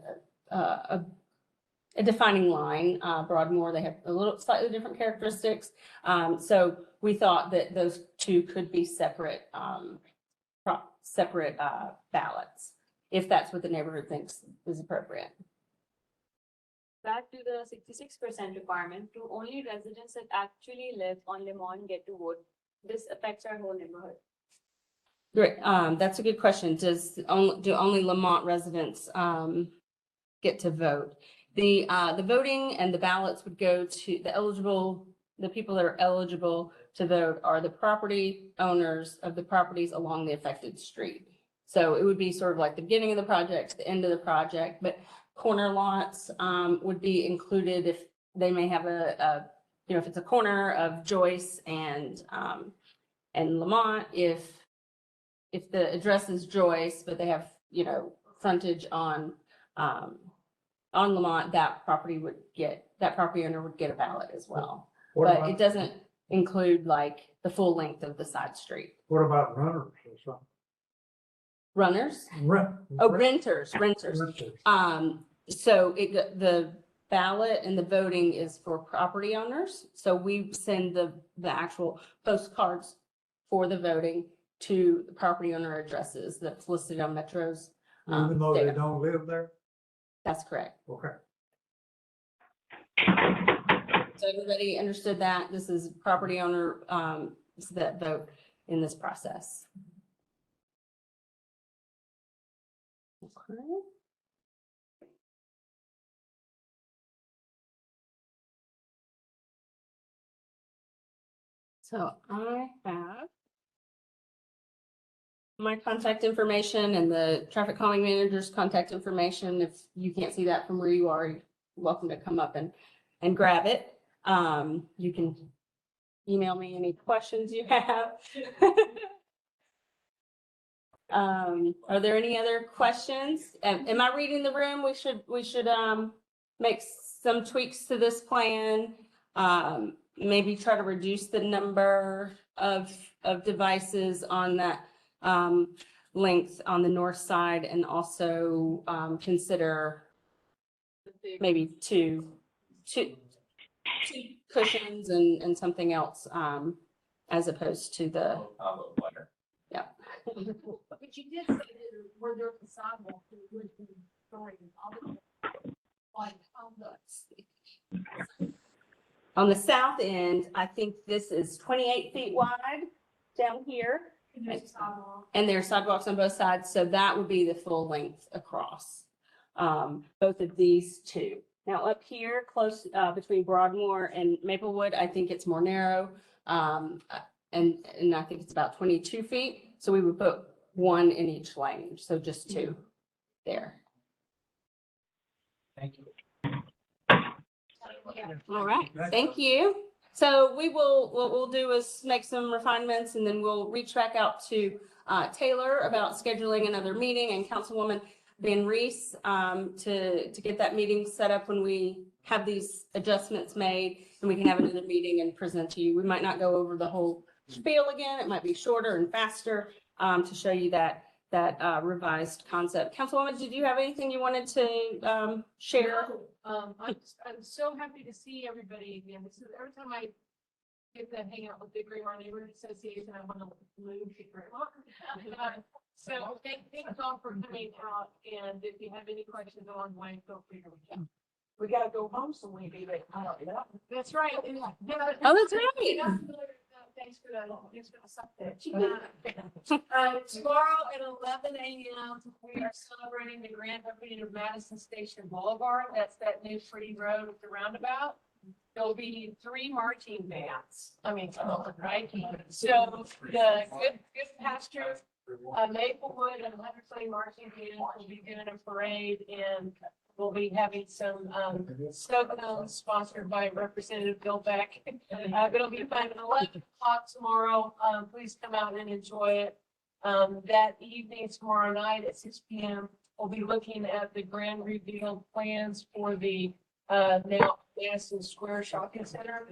defining line. Broadmoor, they have a little slightly different characteristics, so we thought that those two could be separate ballots, if that's what the neighborhood thinks is appropriate. Back to the 66% requirement, do only residents that actually live on Lemont get to vote? This affects our whole neighborhood. Great, that's a good question. Do only Lemont residents get to vote? The voting and the ballots would go to the people that are eligible to vote are the property owners of the properties along the affected street. So it would be sort of like the beginning of the project, the end of the project, but corner lots would be included if they may have if it's a corner of Joyce and Lemont, if the address is Joyce, but they have, you know, frontage on Lemont, that property owner would get a ballot as well. But it doesn't include like the full length of the side street. What about runners or something? Runners? Rent. Oh, renters. So ballot and the voting is for property owners. So we send the actual postcards for the voting to the property owner addresses that's listed on Metro's. Even though they data. don't live there? That's correct. Okay. So everybody understood that this is property owner, that vote in this process. Okay. So I have my contact information and the traffic calming manager's contact information. If you can't see that from where you are, you're welcome to come up and grab it. You can email me any questions you have. Are there any other questions? Am I reading the room? We should make some tweaks to this plan. Maybe try to reduce the number of devices on that length on the north side, and also consider maybe two cushions and something else as opposed to the, yeah. But you did say that where there's a sidewalk, it would be storing like On the south end, I think this is 28 feet wide down here. And there's sidewalks on both sides, so that would be the full length across both of these two. Now up here, close between Broadmoor and Maplewood, I think it's more narrow, and I think it's about 22 feet. So we would put one in each lane, so just two there. Thank you. All right, thank you. So what we'll do is make some refinements, and then we'll reach back out to Taylor about scheduling another meeting, and Councilwoman Van Rees to get that meeting set up when we have these adjustments made, and we can have another meeting and present to you. We might not go over the whole spiel again. It might be shorter and faster to show you that revised concept. Councilwoman, did you have anything you wanted to share? I'm so happy to see everybody again. This is every time I get to hang out with the Greymar Neighborhood Association, I want to move to Greymar. So thank you all for coming out, and if you have any questions along the way, feel free to reach out. We gotta go home, so we be like, That's right. Oh, that's right. Thanks for the tomorrow at 11 a.m. we are celebrating the grand opening of Madison Station Boulevard. That's that new free road with the roundabout. There'll be 3 marching bands. I mean, right? So the Good Pasture, Maplewood, and Leonard marching band will be doing a parade, and we'll be having some snow cones sponsored by Representative Bill Beck. It'll be fun at 11 o'clock tomorrow. Please come out and enjoy it. That evening, tomorrow night at 6 p.m., we'll be looking at the grand reveal plans for the now Madison Square Shopping Center,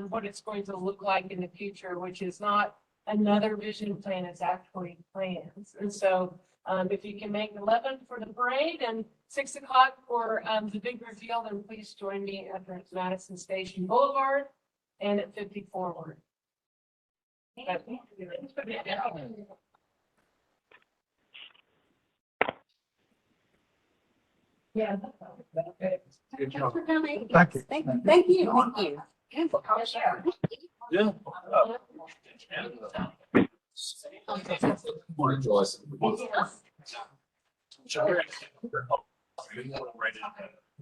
what it's going to look like in the future, which is not another vision plan, it's actually plans. And so if you can make 11 for the parade and 6 o'clock for the big reveal, then please join me at the Madison Station Boulevard and at 54 Ward. Yeah. Good job. For coming. Thank you. Thank you. Thank you. Yeah. Morning, Joyce.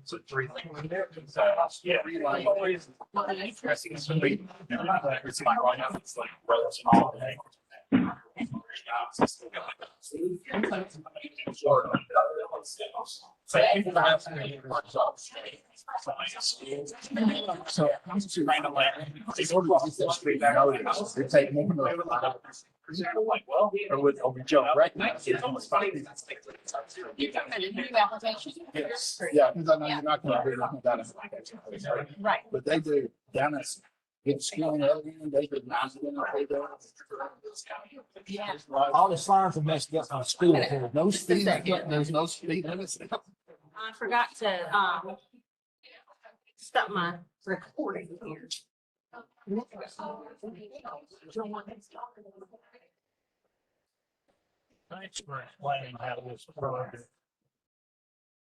So 3 things. Yeah. It's like rather small. So I'm just trying to like, Or we jump right now. You got a new application? yes, yeah, because I know you're not gonna do that. Right. But they do down at good school and everything, they do nice. All the signs are messed up on school. There's no speed, there's no speed limits. I forgot to stop my recording here. Thanks for explaining how this project